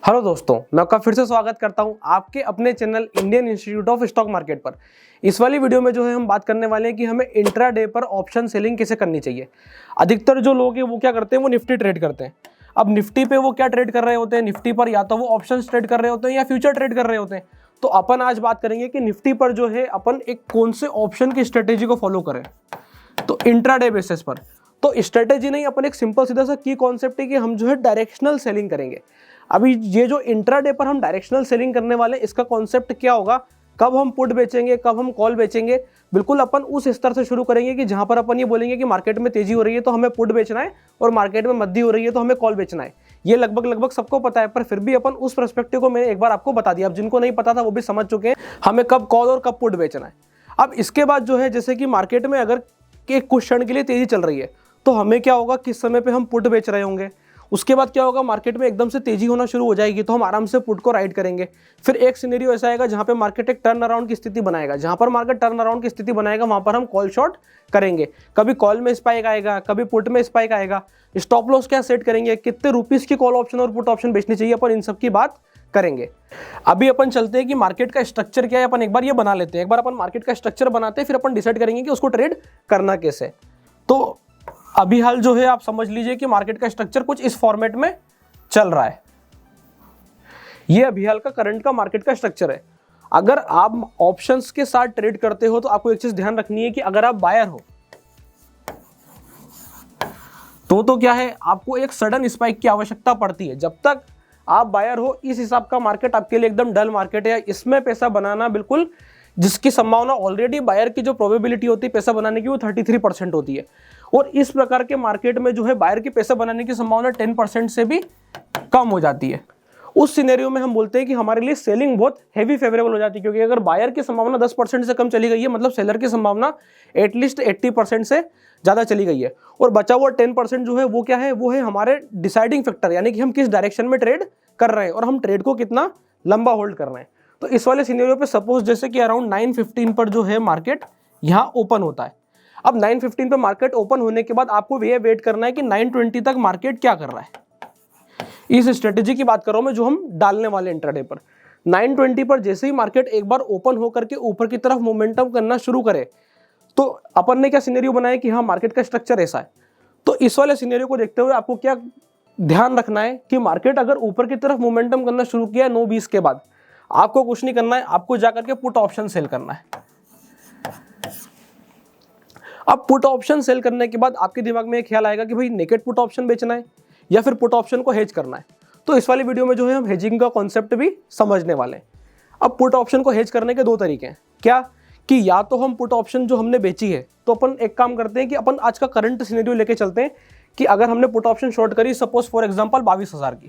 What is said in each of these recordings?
Hello दोस्तों, मैं आपका फिर से स्वागत करता हूं आपके अपने channel Indian institute of stock market पर। इस वाली वीडियो में जो है हम बात करने वाले हैं कि हमें इंट्राडे पर ऑप्शन सेलिंग कैसे करनी चाहिए। अधिकतर जो लोग हैं वो क्या करते हैं, वो निफ्टी ट्रेड करते हैं। अब निफ्टी पे वो क्या ट्रेड कर रहे होते हैं, निफ्टी पर या तो वो ऑप्शन ट्रेड कर रहे होते हैं या फ्यूचर ट्रेड कर रहे होते हैं। तो अपन आज बात करेंगे कि निफ्टी पर जो है अपन एक कौन से ऑप्शन की स्ट्रेटेजी को फॉलो करें, तो इंट्राडे बेसिस पर। तो स्ट्रेटेजी नहीं, अपन एक सिंपल सीधा सा की कॉन्सेप्ट है कि हम जो है डायरेक्शनल सेलिंग करेंगे। अभी ये जो इंट्राडे पर हम डायरेक्शनल सेलिंग करने वाले, इसका कॉन्सेप्ट क्या होगा, कब हम पुट बेचेंगे, कब हम कॉल बेचेंगे, बिल्कुल अपन उस स्तर से शुरू करेंगे कि जहां पर अपन ये बोलेंगे कि मार्केट में तेजी हो रही है तो हमें पुट बेचना है और मार्केट में मंदी हो रही है तो हमें कॉल बेचना है। ये लगभग सबको पता है, पर फिर भी अपन उस पर्सपेक्टिव को मैंने एक बार आपको बता दिया। अब जिनको नहीं पता था वो भी समझ चुके हैं हमें कब कॉल और कब पुट बेचना है। अब इसके बाद जो है, जैसे कि मार्केट में अगर कुछ क्षण के लिए तेजी चल रही है तो हमें क्या होगा, किस समय पे हम पुट बेच रहे होंगे। उसके बाद क्या होगा, मार्केट में एकदम से तेजी होना शुरू हो जाएगी तो हम आराम से पुट को राइड करेंगे। फिर एक सिनेरियो ऐसा आएगा जहां पे मार्केट एक टर्न अराउंड की स्थिति बनाएगा। जहां पर मार्केट टर्न अराउंड की स्थिति बनाएगा वहां पर हम कॉल शॉर्ट करेंगे। कभी कॉल में स्पाइक आएगा, कभी पुट में स्पाइक आएगा। स्टॉप लॉस क्या सेट करेंगे, कितने रुपीस की कॉल ऑप्शन और पुट ऑप्शन बेचनी चाहिए, अपन इन सब की बात करेंगे। अभी अपन चलते हैं कि मार्केट का स्ट्रक्चर क्या है, अपन एक बार ये बना लेते हैं। एक बार अपन मार्केट का स्ट्रक्चर बनाते हैं, फिर अपन डिसाइड करेंगे कि उसको ट्रेड करना कैसे। तो अभी हाल जो है आप समझ लीजिए कि मार्केट का स्ट्रक्चर कुछ इस फॉर्मेट में चल रहा है। ये अभी हाल का करंट का मार्केट का स्ट्रक्चर है। अगर आप ऑप्शंस के साथ ट्रेड करते हो तो आपको एक चीज ध्यान रखनी है कि अगर आप बायर हो तो क्या है, आपको एक सडन स्पाइक की आवश्यकता पड़ती है। जब तक आप बायर हो, इस हिसाब का मार्केट आपके लिए एकदम डल मार्केट है। इसमें पैसा बनाना बिल्कुल, जिसकी संभावना ऑलरेडी बायर की जो प्रोबेबिलिटी होती है पैसा बनाने की वो 33% होती है। और इस प्रकार के मार्केट में जो है बायर की पैसा बनाने की संभावना 10% से भी कम हो जाती है। उस सिनेरियो में हम बोलते हैं कि हमारे लिए सेलिंग बहुत हेवी फेवरेबल हो जाती है, क्योंकि अगर बायर की संभावना 10% से कम चली गई है, मतलब सेलर की संभावना एटलीस्ट 80% से ज़्यादा चली गई है। और बचा हुआ 10% जो है वो क्या है, वो है हमारे डिसाइडिंग फैक्टर, यानी कि हम किस डायरेक्शन में ट्रेड कर रहे हैं और हम ट्रेड को कितना लंबा होल्ड कर रहे हैं। तो इस वाले सिनेरियो पे सपोज जैसे कि अराउंड 9:15 पर जो है मार्केट यहाँ ओपन होता है। अब 9:15 पे मार्केट ओपन होने के बाद आपको ये वेट करना है कि 9:20 तक मार्केट क्या कर रहा है। इस स्ट्रेटेजी की बात कर रहा हूं मैं, जो हम डालने वाले इंट्राडे पर। 9:20 पर जैसे ही मार्केट एक बार ओपन होकर के ऊपर की तरफ मोमेंटम करना शुरू करे, तो अपन ने क्या सिनेरियो बनाया कि हाँ मार्केट का स्ट्रक्चर ऐसा है। तो इस वाले सिनेरियो को देखते हुए आपको क्या ध्यान रखना है कि मार्केट अगर ऊपर की तरफ मोमेंटम करना शुरू किया 9:20 के बाद, आपको कुछ नहीं करना है, आपको जाकर के पुट ऑप्शन सेल करना है। अब पुट ऑप्शन सेल करने के बाद आपके दिमाग में एक ख्याल आएगा कि भाई नेकेड पुट ऑप्शन बेचना है या फिर पुट ऑप्शन को हेज करना है। तो इस वाली वीडियो में जो है हम हेजिंग का कॉन्सेप्ट भी समझने वाले हैं। अब पुट ऑप्शन को हेज करने के दो तरीके हैं। क्या कि या तो हम पुट ऑप्शन जो हमने बेची है, तो अपन एक काम करते हैं कि अपन आज का करंट सिनेरियो लेके चलते हैं कि अगर हमने पुट ऑप्शन शॉर्ट करी सपोज फॉर एग्जांपल 22,000 की,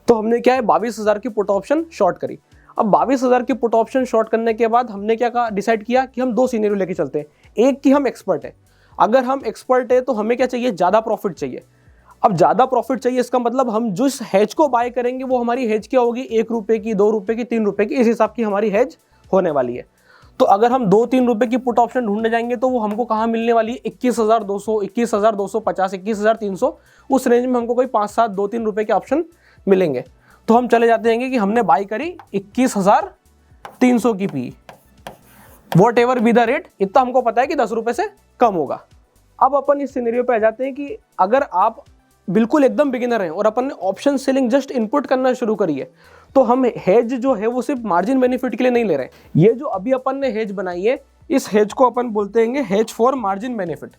तो हमने क्या है 22,000 की पुट ऑप्शन शॉर्ट करी। अब 22,000 की पुट ऑप्शन शॉर्ट करने के बाद हमने क्या कहा, डिसाइड किया कि हम दो सिनेरियो लेके चलते हैं। एक कि हम एक्सपर्ट है, अगर हम एक्सपर्ट है तो हमें क्या चाहिए, ज्यादा प्रॉफिट चाहिए। अब ज्यादा प्रॉफिट चाहिए, इसका मतलब हम जिस हेज को बाय करेंगे वो हमारी हेज क्या होगी, 1 रुपए की, 2 रुपए की, 3 रुपए की, इस हिसाब की हमारी हेज होने वाली है। तो अगर हम 2-3 रुपए की पुट ऑप्शन ढूंढने जाएंगे तो वो हमको कहाँ मिलने वाली है, 21,200, 21,250, 21,300, उस रेंज में हमको कोई 5-7, 2-3 रुपए के ऑप्शन मिलेंगे। तो हम चले जाते हैं कि हमने बाई करी 21,300 की P, what ever be the rate, इतना हमको पता है कि 10 रुपए से कम होगा। अब अपन इस सिनेरियो पे आ जाते हैं कि अगर आप बिल्कुल एकदम बिगिनर हैं और अपन ने ऑप्शन सेलिंग जस्ट इनपुट करना शुरू करी है, तो हम हेज जो है वो सिर्फ मार्जिन बेनिफिट के लिए नहीं ले रहे हैं। ये जो अभी अपन ने हेज बनाई है, इस हेज को अपन बोलते हैं हेज फॉर मार्जिन बेनिफिट,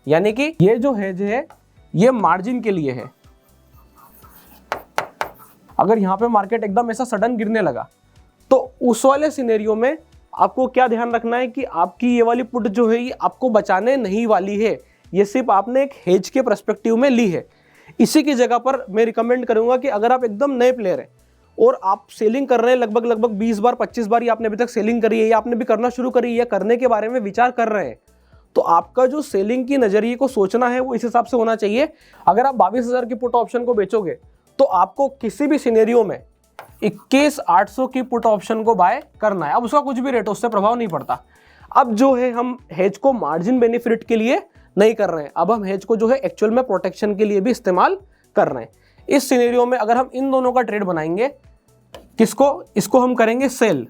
यानी कि ये जो हेज है ये मार्जिन के लिए है। अगर यहाँ पे मार्केट एकदम ऐसा सडन गिरने लगा तो उस वाले सिनेरियो में आपको क्या ध्यान रखना है कि आपकी ये वाली पुट जो है ये आपको बचाने नहीं वाली है, ये सिर्फ आपने एक हेज के पर्सपेक्टिव में ली है। इसी की जगह पर मैं रिकमेंड करूंगा कि अगर आप एकदम नए प्लेयर हैं और आप सेलिंग कर रहे हैं लगभग 20 बार 25 बार या आपने अभी तक सेलिंग करी है या आपने भी करना शुरू करी है या करने के बारे में विचार कर रहे हैं, तो आपका जो सेलिंग की नजरिए को सोचना है वो इस हिसाब से होना चाहिए। अगर आप 22,000 की पुट ऑप्शन को बेचोगे तो आपको किसी भी सिनेरियो में 21,800 की पुट ऑप्शन को बाय करना है। अब उसका कुछ भी रेट हो उससे प्रभाव नहीं पड़ता। अब जो है हम हेज को मार्जिन बेनिफिट के लिए नहीं कर रहे हैं, अब हम हेज को जो है एक्चुअल में प्रोटेक्शन के लिए भी इस्तेमाल कर रहे हैं। इस सिनेरियो में अगर हम इन दोनों का ट्रेड बनाएंगे, किसको, इसको हम करेंगे सेल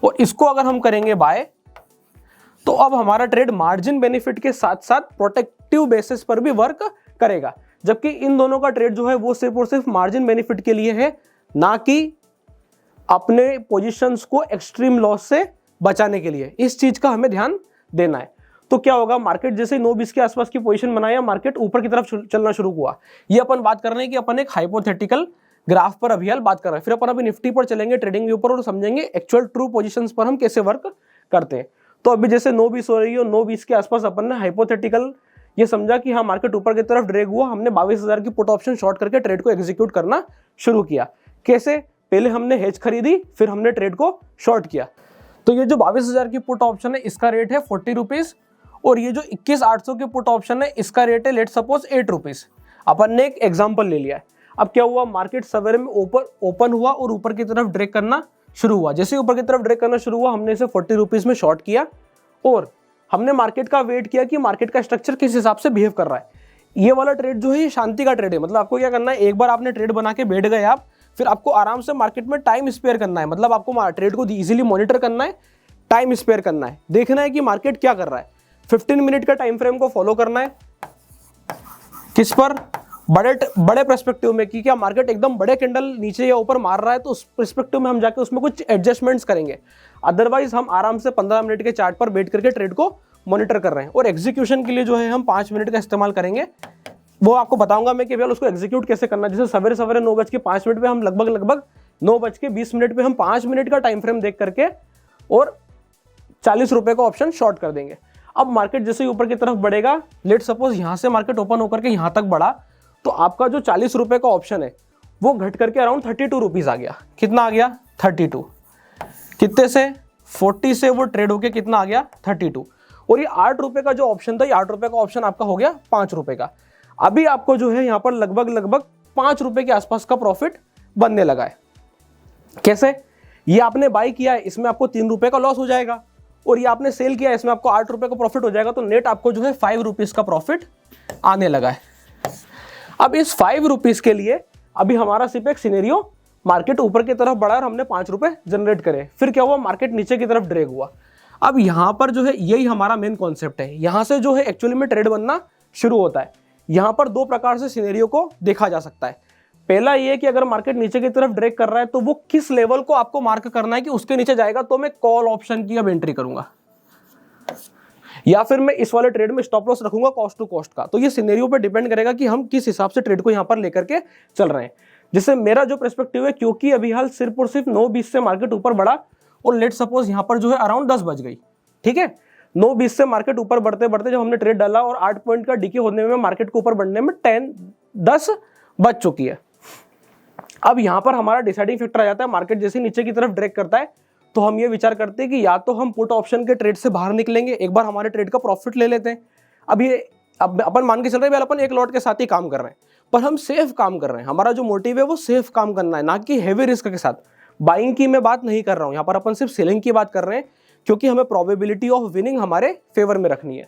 और इसको अगर हम करेंगे बाय, तो अब हमारा ट्रेड मार्जिन बेनिफिट के साथ साथ प्रोटेक्टिव बेसिस पर भी वर्क करेगा। जबकि इन दोनों का ट्रेड जो है वो सिर्फ और सिर्फ मार्जिन बेनिफिट के लिए है, ना कि अपने पोजीशंस को एक्सट्रीम लॉस से बचाने के लिए। इस चीज का हमें ध्यान देना है। तो क्या होगा, मार्केट जैसे 9-20 के आसपास की पोजीशन बनाया, मार्केट ऊपर की तरफ चलना शुरू हुआ। ये अपन बात कर रहे हैं कि अपन एक हाइपोथेटिकल ग्राफ पर अभी हाल बात कर रहे हैं। फिर अपन अभी निफ्टी पर चलेंगे, ट्रेडिंग व्यू पर, और समझेंगे एक्चुअल ट्रू पोजीशंस पर हम कैसे वर्क करते हैं। तो अभी जैसे 9-20 हो रही है, 9-20 के आसपास अपन ने हाइपोथेटिकल ये समझा कि हाँ मार्केट ऊपर की तरफ ड्रैग हुआ, हमने 22,000 की पुट ऑप्शन शॉर्ट करके ट्रेड को एग्जीक्यूट करना शुरू किया। कैसे, पहले हमने हेज खरीदी, फिर हमने ट्रेड को शॉर्ट किया। तो ये जो 22,000 की पुट ऑप्शन है इसका रेट है 40 रुपीज, और ये जो 21,800 की पुट ऑप्शन है इसका रेट है लेट सपोज 8 रुपीज। अपन ने एक एग्जाम्पल ले लिया है। अब क्या हुआ, मार्केट सवेरे में ओपन हुआ और ऊपर की तरफ ड्रैग करना शुरू हुआ। जैसे ऊपर की तरफ ड्रैग करना शुरू हुआ, हमने इसे 40 रुपीज में शॉर्ट किया और हमने मार्केट का वेट किया कि मार्केट का स्ट्रक्चर किस हिसाब से बिहेव कर रहा है। ये वाला ट्रेड जो है ये शांति का ट्रेड है। मतलब आपको क्या करना है, एक बार आपने ट्रेड बना के बैठ गए आप, फिर आपको आराम से मार्केट में टाइम स्पेयर करना है। मतलब आपको ट्रेड को इजीली मॉनिटर करना है, टाइम स्पेयर करना है, देखना है कि मार्केट क्या कर रहा है। 15 मिनट का टाइम फ्रेम को फॉलो करना है, किस पर, बड़े पर्सपेक्टिव में, कि क्या मार्केट एकदम बड़े कैंडल नीचे या ऊपर मार रहा है, तो उस पर्सपेक्टिव में हम जाके उसमें कुछ एडजस्टमेंट्स करेंगे। अदरवाइज हम आराम से 15 मिनट के चार्ट पर बैठ करके ट्रेड को मॉनिटर कर रहे हैं। और एग्जीक्यूशन के लिए जो है हम 5 मिनट का इस्तेमाल करेंगे, वो आपको बताऊंगा मैं कि भैया उसको एग्जीक्यूट कैसे करना है। जैसे सवेरे 9:05 पे हम लगभग 9:20 पे हम 5 मिनट का टाइम फ्रेम देख करके और 40 रुपए का ऑप्शन शॉर्ट कर देंगे। अब मार्केट जैसे ही ऊपर की तरफ बढ़ेगा, लेट सपोज यहां से मार्केट ओपन होकर के यहां तक बढ़ा, तो आपका जो 40 रुपए का ऑप्शन है वो घट करके अराउंड 32 रुपीज आ गया। कितना आ गया, 32। कितने से, 40 से वो ट्रेड होके कितना आ गया, 32। और ये 8 रुपए का जो ऑप्शन था, ये 8 रुपए का ऑप्शन आपका हो गया 5 रुपए का। अभी आपको जो है यहाँ पर लगभग 5 रुपए के आसपास का प्रॉफिट बनने लगा है। कैसे, ये आपने बाई किया है, इसमें आपको 3 रुपए का लॉस हो जाएगा, और ये आपने सेल किया है, इसमें आपको 8 रुपए का प्रॉफिट हो जाएगा। तो नेट आपको जो है 5 रुपीज का प्रॉफिट आने लगा है। अब इस 5 रुपीज के लिए अभी हमारा सिर्फ एक सिनेरियो, मार्केट ऊपर की तरफ बढ़ा और हमने 5 रुपए जनरेट करे। फिर क्या हुआ, मार्केट नीचे की तरफ ड्रैग हुआ। अब यहां पर जो है यही हमारा मेन कॉन्सेप्ट है। यहां से जो है एक्चुअली में ट्रेड बनना शुरू होता है। यहां पर 2 प्रकार से सिनेरियो को देखा जा सकता है। पहला ये कि अगर मार्केट नीचे की तरफ ड्रैग कर रहा है तो वो किस लेवल को आपको मार्क करना है कि उसके नीचे जाएगा तो मैं कॉल ऑप्शन की अब एंट्री करूंगा, या फिर मैं इस वाले ट्रेड में स्टॉप लॉस रखूंगा कॉस्ट टू कॉस्ट का। तो ये सिनेरियो पे डिपेंड करेगा कि हम किस हिसाब से ट्रेड को यहां पर लेकर के चल रहे हैं। जैसे मेरा जो पर्सपेक्टिव है, क्योंकि अभी हाल सिर्फ और सिर्फ 9:20 से मार्केट ऊपर बढ़ा और लेट सपोज यहां पर जो है अराउंड 10 बज गई, ठीक है। 9:20 से मार्केट ऊपर बढ़ते बढ़ते जब हमने ट्रेड डाला और 8 पॉइंट का डीके होने में मार्केट को ऊपर बढ़ने में 10 बज चुकी है। अब यहां पर हमारा डिसाइडिंग फैक्टर आ जाता है, मार्केट जैसे नीचे की तरफ ड्रैग करता है तो हम ये विचार करते हैं कि या तो हम पुट ऑप्शन के ट्रेड से बाहर निकलेंगे, एक बार हमारे ट्रेड का प्रॉफिट ले लेते हैं। अब अपन मान के चल रहे हैं अपन एक लॉट के साथ ही काम कर रहे हैं, पर हम सेफ काम कर रहे हैं। हमारा जो मोटिव है वो सेफ काम करना है, ना कि हेवी रिस्क के साथ। बाइंग की मैं बात नहीं कर रहा हूं, यहाँ पर अपन सिर्फ सेलिंग की बात कर रहे हैं, क्योंकि हमें प्रोबेबिलिटी ऑफ विनिंग हमारे फेवर में रखनी है।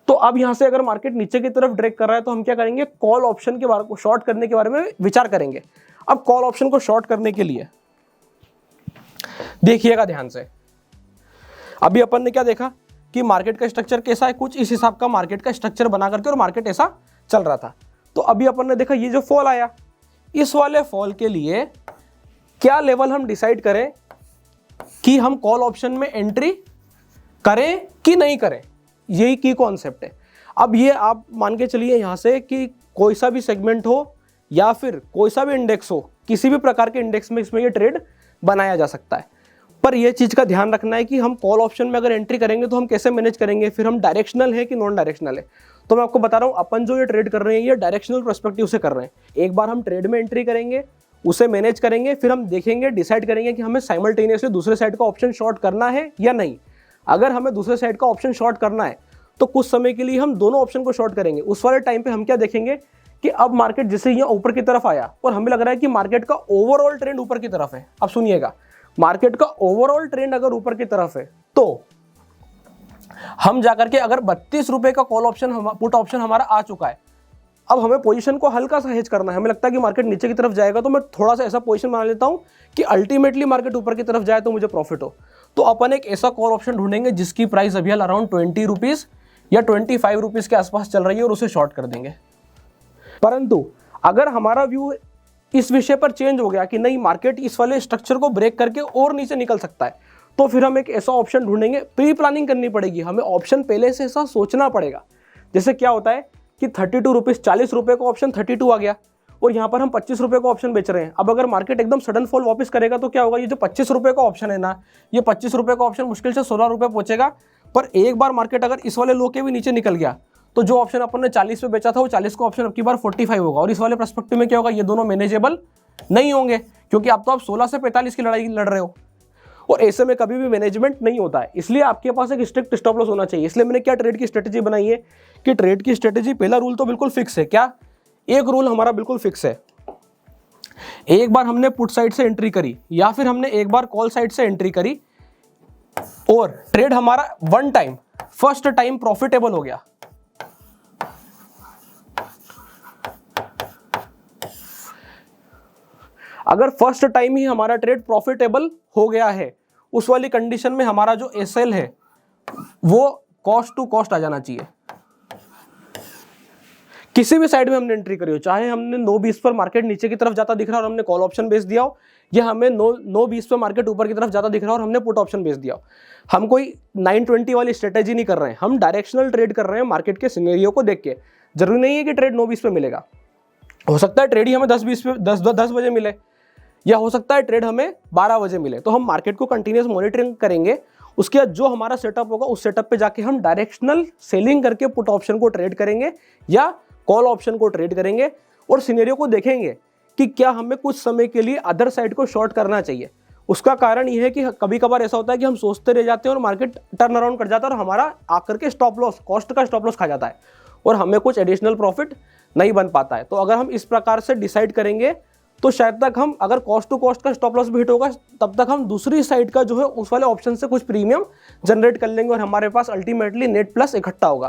तो अब यहां से अगर मार्केट नीचे की तरफ ड्रैग कर रहा है तो हम क्या करेंगे, कॉल ऑप्शन के बारे को शॉर्ट करने के बारे में विचार करेंगे। अब कॉल ऑप्शन को शॉर्ट करने के लिए देखिएगा ध्यान से, अभी अपन ने क्या देखा कि मार्केट का स्ट्रक्चर कैसा है, कुछ इस हिसाब का मार्केट का स्ट्रक्चर बना करके और मार्केट ऐसा चल रहा था। तो अभी अपन ने देखा ये जो फॉल आया, इस वाले फॉल के लिए क्या लेवल हम डिसाइड करें कि हम कॉल ऑप्शन में एंट्री करें कि नहीं करें, यही की कॉन्सेप्ट है। अब ये आप मान के चलिए यहां से कि कोई सा भी सेगमेंट हो या फिर कोई सा भी इंडेक्स हो, किसी भी प्रकार के इंडेक्स में इसमें ये ट्रेड बनाया जा सकता है। पर यह चीज का ध्यान रखना है कि हम कॉल ऑप्शन में अगर एंट्री करेंगे तो हम कैसे मैनेज करेंगे, फिर हम डायरेक्शनल है कि नॉन डायरेक्शनल है। तो मैं आपको बता रहा हूं, अपन जो ये ट्रेड कर रहे हैं ये डायरेक्शनल पर्सपेक्टिव से कर रहे हैं। एक बार हम ट्रेड में एंट्री करेंगे, उसे मैनेज करेंगे, फिर हम देखेंगे, डिसाइड करेंगे कि हमें साइमल्टेनियसली दूसरे साइड का ऑप्शन शॉर्ट करना है या नहीं। अगर हमें दूसरे साइड का ऑप्शन शॉर्ट करना है तो कुछ समय के लिए हम दोनों ऑप्शन को शॉर्ट करेंगे। उस वाले टाइम पे हम क्या देखेंगे कि अब मार्केट जैसे यहाँ ऊपर की तरफ आया और हमें लग रहा है कि मार्केट का ओवरऑल ट्रेंड ऊपर की तरफ है। अब सुनिएगा, मार्केट का ओवरऑल ट्रेंड अगर ऊपर की तरफ है तो हम जाकर के अगर 32 रुपए का कॉल ऑप्शन पुट ऑप्शन हमारा आ चुका है, अब हमें पोजीशन को हल्का सा हेज करना है, हमें लगता है कि मार्केट नीचे की तरफ जाएगा तो मैं थोड़ा सा ऐसा पोजीशन बना लेता हूं कि अल्टीमेटली मार्केट ऊपर की तरफ जाए तो मुझे प्रॉफिट हो। तो अपन एक ऐसा कॉल ऑप्शन ढूंढेंगे जिसकी प्राइस अभी अराउंड 20 रुपीज़ या 25 रुपीज़ के आसपास चल रही है और उसे शॉर्ट कर देंगे। परंतु अगर हमारा व्यू इस विषय पर चेंज हो गया कि नहीं, मार्केट इस वाले स्ट्रक्चर को ब्रेक करके और नीचे निकल सकता है, तो फिर हम एक ऐसा ऑप्शन ढूंढेंगे। प्री प्लानिंग करनी पड़ेगी, हमें ऑप्शन पहले से ऐसा सोचना पड़ेगा। जैसे क्या होता है कि 32 रुपीज़, 40 रुपये का ऑप्शन 32 आ गया और यहाँ पर हम 25 रुपये का ऑप्शन बेच रहे हैं। अब अगर मार्केट एकदम सडन फॉल वापस करेगा तो क्या होगा, ये जो 25 रुपये का ऑप्शन है ना, ये 25 रुपये का ऑप्शन मुश्किल से 16 रुपये पहुंचेगा। पर एक बार मार्केट अगर इस वाले लो के भी नीचे निकल गया तो जो ऑप्शन अपन ने 40 पे बेचा था वो 40 का ऑप्शन अब की बार 45 होगा। और इस वाले पर्सपेक्टिव में क्या होगा, ये दोनों मैनेजेबल नहीं होंगे, क्योंकि अब तो आप 16 से 45 की लड़ाई लड़ रहे हो और ऐसे में कभी भी मैनेजमेंट नहीं होता है। इसलिए आपके पास एक स्ट्रिक्ट स्टॉप लॉस होना चाहिए। इसलिए मैंने क्या ट्रेड की स्ट्रेटेजी बनाई है कि ट्रेड की स्ट्रेटेजी, पहला रूल तो बिल्कुल फिक्स है। क्या? एक रूल हमारा बिल्कुल फिक्स है, एक बार हमने पुट साइड से एंट्री करी या फिर हमने एक बार कॉल साइड से एंट्री करी और ट्रेड हमारा one time, first time profitable हो गया, अगर फर्स्ट टाइम ही हमारा ट्रेड प्रॉफिटेबल हो गया है, उस वाली कंडीशन में हमारा जो एसएल है वो कॉस्ट टू कॉस्ट आ जाना चाहिए। किसी भी साइड में हमने एंट्री करी हो, चाहे हमने 9:20 पर मार्केट नीचे की तरफ जाता दिख रहा और हमने कॉल ऑप्शन बेच दिया हो, या हमें 9:20 पर मार्केट ऊपर की तरफ जाता दिख रहा और हमने पुट ऑप्शन बेच दिया हो। हम कोई 920 वाली स्ट्रेटेजी नहीं कर रहे हैं, हम डायरेक्शनल ट्रेड कर रहे हैं मार्केट के सिनेरियो को देख के। जरूरी नहीं है कि ट्रेड 9:20 पे मिलेगा, हो सकता है ट्रेड ही हमें 10 बजे मिले, या हो सकता है ट्रेड हमें 12 बजे मिले। तो हम मार्केट को कंटिन्यूस मॉनिटरिंग करेंगे, उसके बाद जो हमारा सेटअप होगा उस सेटअप पे जाके हम डायरेक्शनल सेलिंग करके पुट ऑप्शन को ट्रेड करेंगे या कॉल ऑप्शन को ट्रेड करेंगे और सिनेरियो को देखेंगे कि क्या हमें कुछ समय के लिए अदर साइड को शॉर्ट करना चाहिए। उसका कारण यह है कि कभी कभार ऐसा होता है कि हम सोचते रह जाते हैं और मार्केट टर्न अराउंड कर जाता है और हमारा आकर के स्टॉप लॉस, कॉस्ट का स्टॉप लॉस खा जाता है और हमें कुछ एडिशनल प्रॉफिट नहीं बन पाता है। तो अगर हम इस प्रकार से डिसाइड करेंगे तो शायद तक हम, अगर कॉस्ट टू कॉस्ट का स्टॉप लॉस भी हिट होगा, तब तक हम दूसरी साइड का जो है उस वाले ऑप्शन से कुछ प्रीमियम जनरेट कर लेंगे और हमारे पास अल्टीमेटली नेट प्लस इकट्ठा होगा।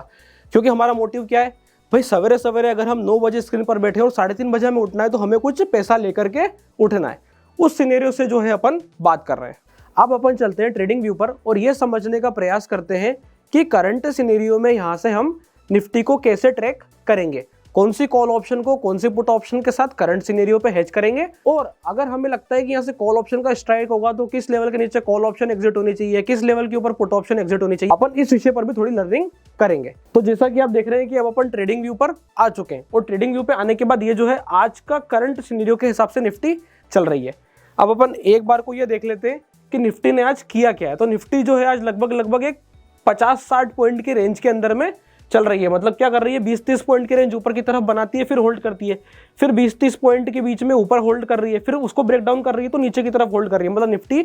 क्योंकि हमारा मोटिव क्या है भाई, सवेरे सवेरे अगर हम 9 बजे स्क्रीन पर बैठे और 3:30 बजे हमें उठना है तो हमें कुछ पैसा लेकर के उठना है। उस सिनेरियो से जो है अपन बात कर रहे हैं। अब अपन चलते हैं ट्रेडिंग व्यू पर और ये समझने का प्रयास करते हैं कि करंट सिनेरियो में यहाँ से हम निफ्टी को कैसे ट्रैक करेंगे, कौन सी कॉल ऑप्शन को कौन सी पुट ऑप्शन के साथ करंट सिनेरियो पे हेज करेंगे, और अगर हमें लगता है कि यहाँ से कॉल ऑप्शन का स्ट्राइक होगा तो किस लेवल के नीचे कॉल ऑप्शन एग्जिट होनी चाहिए, किस लेवल के ऊपर पुट ऑप्शन एग्जिट होनी चाहिए, अपन इस विषय पर भी थोड़ी लर्निंग करेंगे। तो जैसा कि आप देख रहे हैं कि अब अपन ट्रेडिंग व्यू पर आ चुके हैं और ट्रेडिंग व्यू पे आने के बाद ये जो है आज का करंट सिनेरियो के हिसाब से निफ्टी चल रही है। अब अपन एक बार को ये देख लेते हैं कि निफ्टी ने आज किया क्या है। तो निफ्टी जो है आज लगभग एक 50-60 पॉइंट के रेंज के अंदर में चल रही है। मतलब क्या कर रही है, 20-30 पॉइंट की रेंज ऊपर की तरफ बनाती है, फिर होल्ड करती है, फिर 20-30 पॉइंट के बीच में ऊपर होल्ड कर रही है, फिर उसको ब्रेक डाउन कर रही है तो नीचे की तरफ होल्ड कर रही है। मतलब निफ्टी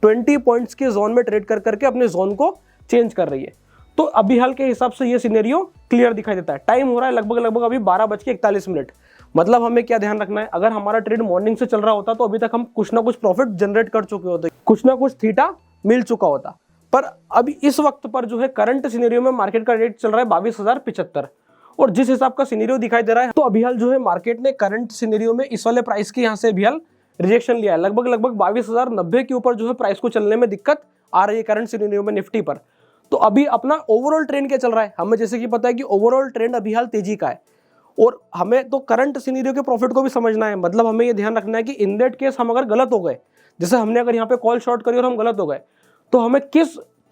20 पॉइंट्स के जोन में ट्रेड कर करके अपने जोन को चेंज कर रही है। तो अभी हाल के हिसाब से ये सिनेरियो क्लियर दिखाई देता है। टाइम हो रहा है लगभग अभी 12:41। मतलब हमें क्या ध्यान रखना है, अगर हमारा ट्रेड मॉर्निंग से चल रहा होता तो अभी तक हम कुछ ना कुछ प्रॉफिट जनरेट कर चुके होते, कुछ ना कुछ थीटा मिल चुका होता। पर अभी इस वक्त पर जो है करंट सिनेरियो में मार्केट का रेट चल रहा है 22,075 और जिस हिसाब का सिनेरियो दिखाई दे रहा है तो अभी हाल जो है मार्केट ने करंट सिनेरियो में इस वाले प्राइस के यहाँ से अभी हाल रिजेक्शन लिया है। लगभग 22,090 के ऊपर जो है प्राइस को चलने में दिक्कत आ रही है करंट सिनेरियो में निफ्टी पर। तो अभी अपना ओवरऑल ट्रेंड क्या चल रहा है, हमें जैसे कि पता है कि ओवरऑल ट्रेंड अभी हाल तेजी का है और हमें तो करंट सिनेरियो के प्रॉफिट को भी समझना है। मतलब हमें ये ध्यान रखना है कि इन दैट केस हम अगर गलत हो गए, जैसे हमने अगर यहाँ पे कॉल शॉर्ट करी और हम गलत हो गए, तो हमें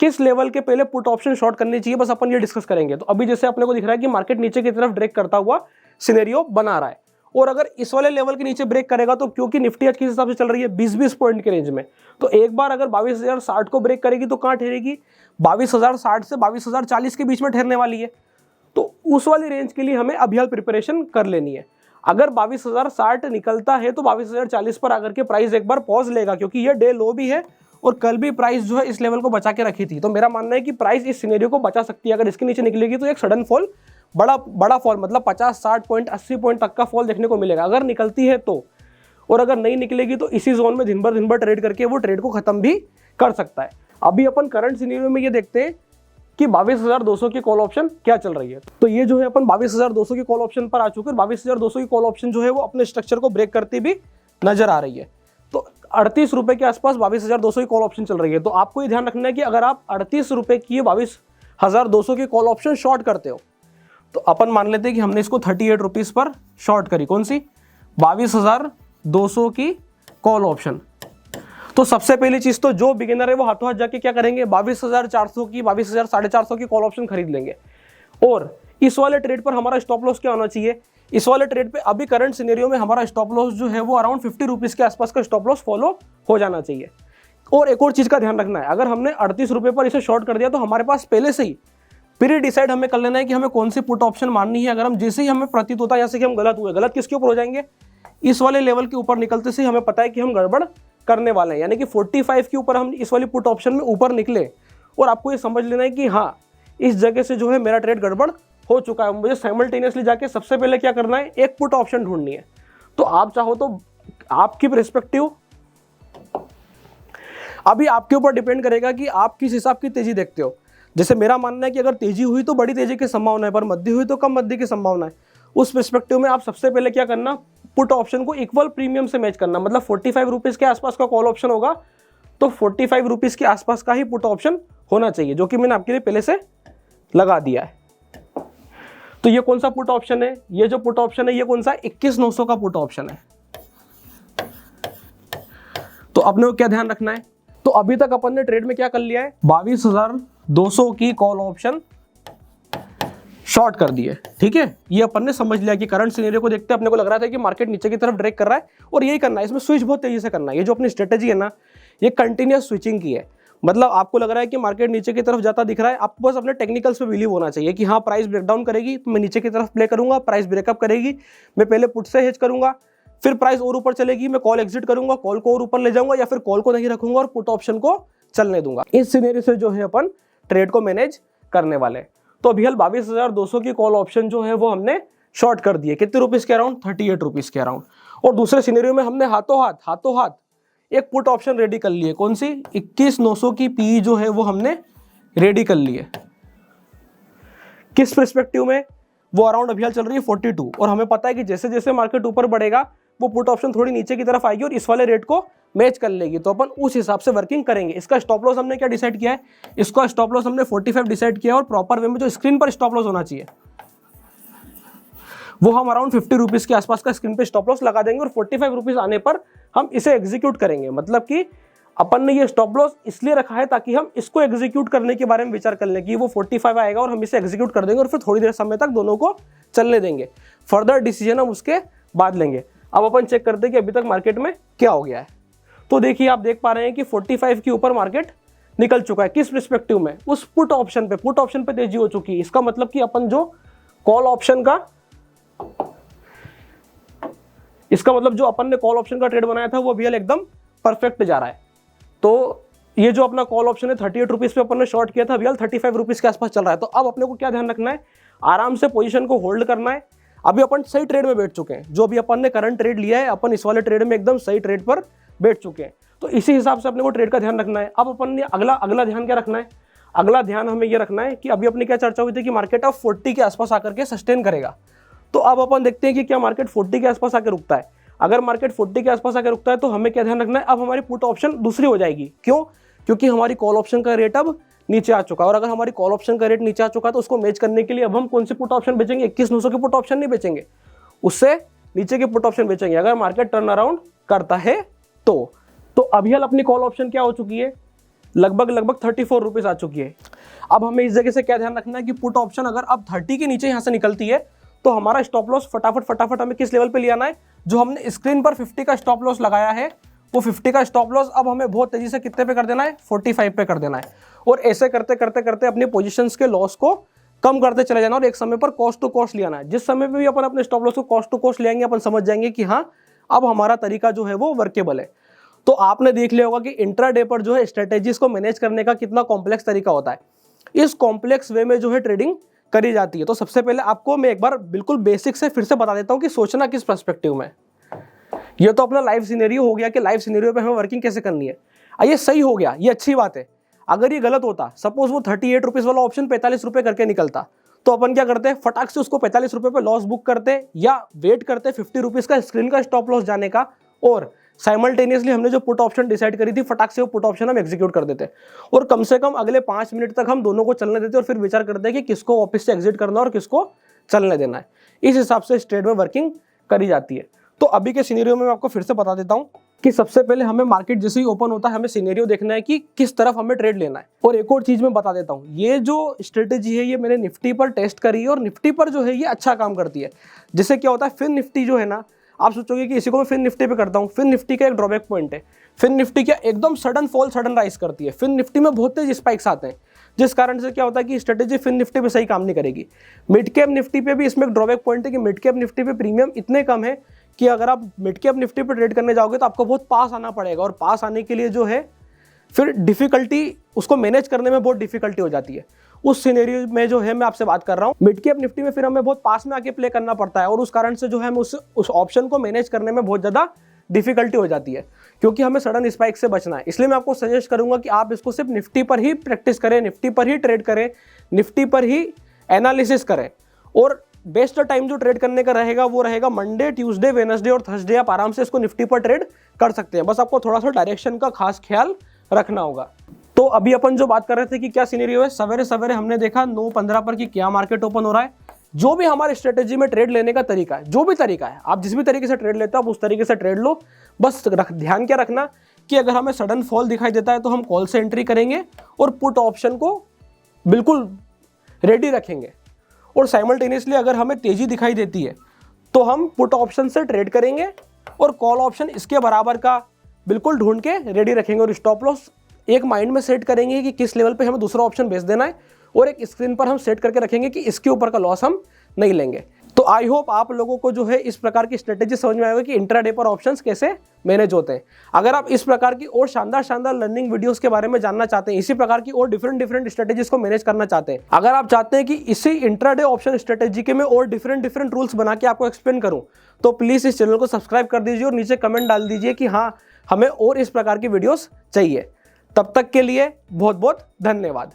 किस लेवल के पहले पुट ऑप्शन शॉर्ट करनी चाहिए, बस अपन ये डिस्कस करेंगे। तो अभी जैसे अपने को दिख रहा है कि मार्केट नीचे की तरफ ब्रेक करता हुआ सिनेरियो बना रहा है और अगर इस वाले लेवल के नीचे ब्रेक करेगा तो क्योंकि निफ्टी आज किस हिसाब से चल रही है 20-20 पॉइंट के रेंज में, तो एक बार अगर 22,060 को ब्रेक करेगी तो कहाँ ठहरेगी, 22,060 से 22,040 के बीच में ठहरने वाली है। तो उस वाली रेंज के लिए हमें अभी हाल प्रिपरेशन कर लेनी है। अगर 22,060 निकलता है तो 22,040 पर आकर के प्राइस एक बार पॉज लेगा, क्योंकि ये डे लो भी है और कल भी प्राइस जो है इस लेवल को बचा के रखी थी। तो मेरा मानना है कि प्राइस इस सिनेरियो को बचा सकती है। अगर इसके नीचे निकलेगी तो एक सडन फॉल, बड़ा फॉल, मतलब 50-60 पॉइंट 80 पॉइंट तक का फॉल देखने को मिलेगा अगर निकलती है तो। और अगर नहीं निकलेगी तो इसी जोन में दिन भर ट्रेड करके वो ट्रेड को खत्म भी कर सकता है। अभी अपन करंट सिनेरियो में ये देखते हैं कि 22,200 की कॉल ऑप्शन क्या चल रही है। तो ये जो है अपन 22,200 की कॉल ऑप्शन पर आ चुके हैं। 22,200 की कॉल ऑप्शन जो है वो अपने स्ट्रक्चर को ब्रेक करती भी नजर आ रही है। तो 38 रुपए के आसपास 22,200 की कॉल ऑप्शन चल रही है। तो आपको ये ध्यान रखना है कि अगर आप 38 रुपए की 22,200 की कॉल ऑप्शन शॉर्ट करते हो, तो अपन मान लेते हैं कि हमने इसको 38 रुपीज पर शॉर्ट करी। कौन सी? 22,200 की कॉल ऑप्शन। तो सबसे पहली चीज तो जो बिगिनर है वो हाथों हाथ जाके क्या करेंगे, 22,400 की 22,450 की कॉल ऑप्शन खरीद लेंगे। और इस वाले ट्रेड पर हमारा स्टॉप लॉस क्या होना चाहिए? इस वाले ट्रेड पे अभी करंट सिनेरियो में हमारा स्टॉप लॉस जो है वो अराउंड 50 रुपीज के आसपास का स्टॉप लॉस फॉलो हो जाना चाहिए। और एक और चीज का ध्यान रखना है, अगर हमने 38 रुपए पर इसे शॉर्ट कर दिया तो हमारे पास पहले से ही प्री डिसाइड हमें कर लेना है कि हमें कौन सी पुट ऑप्शन माननी है। अगर हम जैसे ही हमें प्रतीत होता है जैसे कि हम गलत हुए, गलत किसके ऊपर हो जाएंगे, इस वाले लेवल के ऊपर निकलते से हमें पता है कि हम गड़बड़ करने वाले हैं, यानी कि 45 के ऊपर हम इस वाली पुट ऑप्शन में ऊपर निकले और आपको ये समझ लेना है कि हाँ इस जगह से जो है मेरा ट्रेड गड़बड़ हो चुका है, मुझे साइमल्टेनियसली जाके सबसे पहले क्या करना है, एक पुट ऑप्शन ढूंढनी है। तो आप चाहो तो आपकी पर्सपेक्टिव अभी आपके ऊपर डिपेंड करेगा कि आप किस हिसाब की तेजी देखते हो। जैसे मेरा मानना है कि अगर तेजी हुई तो बड़ी तेजी की संभावना है, पर मध्य हुई तो कम मध्य की संभावना है। उस पर्सपेक्टिव में आप सबसे पहले क्या करना, पुट ऑप्शन को इक्वल प्रीमियम से मैच करना। मतलब 45 रुपीज के आसपास का कॉल ऑप्शन होगा तो 45 रुपीज के आसपास का ही पुट ऑप्शन होना चाहिए, जो कि मैंने आपके लिए पहले से लगा दिया है। तो ये कौन सा पुट ऑप्शन है? ये जो पुट ऑप्शन है ये कौन सा? 21,900 का पुट ऑप्शन है। तो अपने को क्या ध्यान रखना है, तो अभी तक अपन ने ट्रेड में क्या कर लिया है, 22,200 की कॉल ऑप्शन शॉर्ट कर दी है। ठीक है, ये अपन ने समझ लिया कि करंट सिनेरियो को देखते अपने को लग रहा था कि मार्केट नीचे की तरफ ड्रैग कर रहा है और यही करना है, इसमें स्विच बहुत तेजी से करना है। ये जो अपनी स्ट्रेटेजी है ना, ये कंटिन्यूस स्विचिंग की है। मतलब आपको लग रहा है कि मार्केट नीचे की तरफ जाता दिख रहा है, आपको बस अपने टेक्निकल्स पे बिलीव होना चाहिए कि हाँ प्राइस ब्रेकडाउन करेगी तो मैं नीचे की तरफ प्ले करूंगा, प्राइस ब्रेकअप करेगी मैं पहले पुट से हेज करूंगा, फिर प्राइस और ऊपर चलेगी मैं कॉल एग्जिट करूंगा, कॉल को और ऊपर ले जाऊंगा या फिर कॉल को नहीं रखूंगा और पुट ऑप्शन को चलने दूंगा। इस सिनेरियो से जो है अपन ट्रेड को मैनेज करने वाले। तो अभी 22,200 की कॉल ऑप्शन जो है वो हमने शॉर्ट कर दिए। कितने रुपीस के अराउंड? 38 रुपीस के अराउंड। और दूसरे सिनेरियो में हमने हाथों हाथ एक पुट ऑप्शन रेडी कर लिए। कौन सी? 21,900 की पी जो है वो हमने रेडी कर ली है। किस पर्सपेक्टिव में? वो अराउंड अभी चल रही है 42 और हमें पता है कि जैसे जैसे मार्केट ऊपर बढ़ेगा वो पुट ऑप्शन थोड़ी नीचे की तरफ आएगी और इस वाले रेट को मैच कर लेगी। तो अपन उस हिसाब से वर्किंग करेंगे। इसका स्टॉप लॉस हमने क्या डिसाइड किया है? इसका स्टॉप लॉस हमने 45 डिसाइड किया और प्रॉपर वे में जो स्क्रीन पर स्टॉप लॉस होना चाहिए वो हम अराउंड 50 रुपीज के आसपास का स्क्रीन पे स्टॉप लॉस लगा देंगे और 45 रुपीज आने पर हम इसे एग्जीक्यूट करेंगे। मतलब कि अपन ने ये स्टॉप लॉस इसलिए रखा है ताकि हम इसको एग्जीक्यूट करने के बारे में विचार कर लें कि वो 45 आएगा और हम इसे एग्जीक्यूट कर देंगे और फिर थोड़ी देर समय तक दोनों को चलने देंगे। फर्दर डिसीजन हम उसके बाद लेंगे। अब अपन चेक करते हैं कि अभी तक मार्केट में क्या हो गया है। तो देखिए आप देख पा रहे हैं कि 45 के ऊपर मार्केट निकल चुका है। किस पर्सपेक्टिव में? उस पुट ऑप्शन पे तेजी हो चुकी है। इसका मतलब कि अपन जो कॉल ऑप्शन का जो अपन ने कॉल ऑप्शन का ट्रेड बनाया था वो अभी एकदम परफेक्ट जा रहा है। तो ये जो अपना कॉल ऑप्शन है 38 रुपीज पे अपन ने शॉर्ट किया था, अभी 35 रुपीज के आसपास चल रहा है। तो अब अपने को क्या ध्यान रखना है, आराम से पोजीशन को होल्ड करना है। अभी अपन सही ट्रेड में बैठ चुके हैं। जो भी अपन ने करंट ट्रेड लिया है अपन इस वाले ट्रेड में एकदम सही ट्रेड पर बैठ चुके हैं। तो इसी हिसाब से अपने को ट्रेड का ध्यान रखना है। अब अपन ने अगला ध्यान क्या रखना है? अगला ध्यान हमें ये रखना है कि अभी अपनी क्या चर्चा हुई थी कि मार्केट अब 40 के आसपास आकर के सस्टेन करेगा। तो अब अपन देखते हैं कि क्या मार्केट 40 के आसपास आकर रुकता है। अगर मार्केट 40 के आसपास आकर रुकता है तो हमें क्या ध्यान रखना है, अब हमारी पुट ऑप्शन दूसरी हो जाएगी। क्यों? क्योंकि हमारी कॉल ऑप्शन का रेट अब नीचे आ चुका है और अगर हमारी कॉल ऑप्शन का रेट नीचे आ चुका है तो उसको मैच करने के लिए अब हम कौन सी पुट ऑप्शन बेचेंगे? 21,900 की पुट ऑप्शन नहीं बेचेंगे, उससे नीचे की पुट ऑप्शन बेचेंगे अगर मार्केट टर्न अराउंड करता है। तो अभी अपनी कॉल ऑप्शन क्या हो चुकी है? लगभग 34 रुपीज आ चुकी है। अब हमें इस जगह से क्या ध्यान रखना है कि पुट ऑप्शन अगर अब 30 के नीचे यहाँ से निकलती है तो हमारा स्टॉप लॉस फटाफट हमें किस लेवल पे ले आना है? जो हमने स्क्रीन पर 50 का स्टॉप लॉस लगाया है वो 50 का स्टॉप लॉस अब हमें बहुत तेजी से कितने पे कर देना है? 45 पे कर देना है। और ऐसे करते करते अपनी पोजीशंस के लॉस को कम करते चले जाना और एक समय पर कॉस्ट टू कॉस्ट ले आना है। जिस समय पे भी अपन अपने स्टॉप लॉस को कॉस्ट टू कॉस्ट ले आएंगे अपन समझ जाएंगे कि हाँ अब हमारा तरीका जो है वो वर्केबल है। तो आपने देख लिया होगा कि इंट्राडे पर जो है स्ट्रेटेजीज को मैनेज करने का कितना कॉम्प्लेक्स तरीका होता है। इस कॉम्प्लेक्स वे में जो है ट्रेडिंग करी जाती है। तो सबसे पहले आपको मैं एक बार बिल्कुल बेसिक से फिर से बता देता हूँ कि सोचना किस पर्सपेक्टिव में। ये तो अपना लाइव सिनेरियो हो गया कि लाइव सिनेरियो पे हमें वर्किंग कैसे करनी है। ये सही हो गया, ये अच्छी बात है। अगर ये गलत होता, सपोज वो 38 रुपीज़ वाला ऑप्शन 45 रुपये करके निकलता, तो अपन क्या करते, फटाक से उसको 45 रुपये पे लॉस बुक करते या वेट करते 50 रुपीज़ का स्क्रीन का स्टॉप लॉस जाने का, और साइमल्टेनियसली हमने जो पुट ऑप्शन डिसाइड करी थी फटाक से वो पुट ऑप्शन हम एग्जीक्यूट कर देते, और कम से कम अगले 5 मिनट तक हम दोनों को चलने देते और फिर विचार करते हैं कि किसको वापस से एग्जिट करना है और किसको चलने देना है। इस हिसाब से इस ट्रेड में वर्किंग करी जाती है। तो अभी के सिनेरियो में मैं आपको फिर से बता देता हूं कि सबसे पहले हमें मार्केट जैसे ही ओपन होता है हमें सिनेरियो देखना है कि किस तरफ हमें ट्रेड लेना है। और एक और चीज मैं बता देता हूं, ये जो स्ट्रेटेजी है ये मैंने निफ्टी पर टेस्ट करी है और निफ्टी पर जो है ये अच्छा काम करती है। जिससे क्या होता है, फिर निफ्टी जो है ना, आप सोचोगे कि इसी को मैं फिर निफ्टी पे करता हूँ, फिर निफ्टी का एक ड्रॉबैक पॉइंट है, फिर निफ्टी क्या एकदम सडन फॉल सडन राइज करती है, फिर निफ्टी में बहुत तेज स्पाइक्स आते हैं, जिस कारण से क्या होता है कि स्ट्रेटेजी फिर निफ्टी पे सही काम नहीं करेगी। मिड कैप निफ्टी पे भी इसमें एक ड्रॉबैक पॉइंट है कि मिड कैप निफ्टी पे प्रीमियम इतने कम है कि अगर आप मिड कैप निफ्टी पे ट्रेड करने जाओगे तो आपको बहुत पास आना पड़ेगा, और पास आने के लिए जो है फिर डिफिकल्टी, उसको मैनेज करने में बहुत डिफिकल्टी हो जाती है। उस सिनेरियो में जो है मैं आपसे बात कर रहा हूँ, मिड कैप निफ्टी में फिर हमें बहुत पास में आके प्ले करना पड़ता है, और उस कारण से जो है हमें उस ऑप्शन को मैनेज करने में बहुत ज़्यादा डिफिकल्टी हो जाती है, क्योंकि हमें सडन स्पाइक से बचना है। इसलिए मैं आपको सजेस्ट करूंगा कि आप इसको सिर्फ निफ्टी पर ही प्रैक्टिस करें, निफ्टी पर ही ट्रेड करें, निफ्टी पर ही एनालिसिस करें, और बेस्ट टाइम जो ट्रेड करने का रहेगा वो रहेगा मंडे, ट्यूसडे, वेडनेसडे और थर्सडे। आप आराम से इसको निफ्टी पर ट्रेड कर सकते हैं, बस आपको थोड़ा सा डायरेक्शन का खास ख्याल रखना होगा। तो अभी अपन जो बात कर रहे थे कि क्या सिनेरियो है, सवेरे सवेरे हमने देखा 9:15 पर कि क्या मार्केट ओपन हो रहा है। जो भी हमारे स्ट्रेटेजी में ट्रेड लेने का तरीका है, जो भी तरीका है, आप जिस भी तरीके से ट्रेड लेते हो आप उस तरीके से ट्रेड लो। बस ध्यान क्या रखना कि अगर हमें सडन फॉल दिखाई देता है तो हम कॉल से एंट्री करेंगे और पुट ऑप्शन को बिल्कुल रेडी रखेंगे, और साइमल्टेनियसली अगर हमें तेजी दिखाई देती है तो हम पुट ऑप्शन से ट्रेड करेंगे और कॉल ऑप्शन इसके बराबर का बिल्कुल ढूंढ के रेडी रखेंगे, और स्टॉप लॉस एक माइंड में सेट करेंगे कि किस लेवल पे हमें दूसरा ऑप्शन बेच देना है, और एक स्क्रीन पर हम सेट करके रखेंगे कि इसके ऊपर का लॉस हम नहीं लेंगे। तो आई होप आप लोगों को जो है इस प्रकार की स्ट्रेटेजी समझ में आएगा कि इंट्राडे पर ऑप्शंस कैसे मैनेज होते हैं। अगर आप इस प्रकार की और शानदार लर्निंग वीडियोस के बारे में जानना चाहते हैं, इसी प्रकार की और डिफरेंट स्ट्रेटेजीज को मैनेज करना चाहते हैं, अगर आप चाहते हैं कि इसी इंट्राडे ऑप्शन स्ट्रेटेजी के मैं और डिफरेंट रूल्स बना के आपको एक्सप्लेन करूं, तो प्लीज इस चैनल को सब्सक्राइब कर दीजिए और नीचे कमेंट डाल दीजिए कि हाँ हमें और इस प्रकार की वीडियोस चाहिए। तब तक के लिए बहुत बहुत धन्यवाद।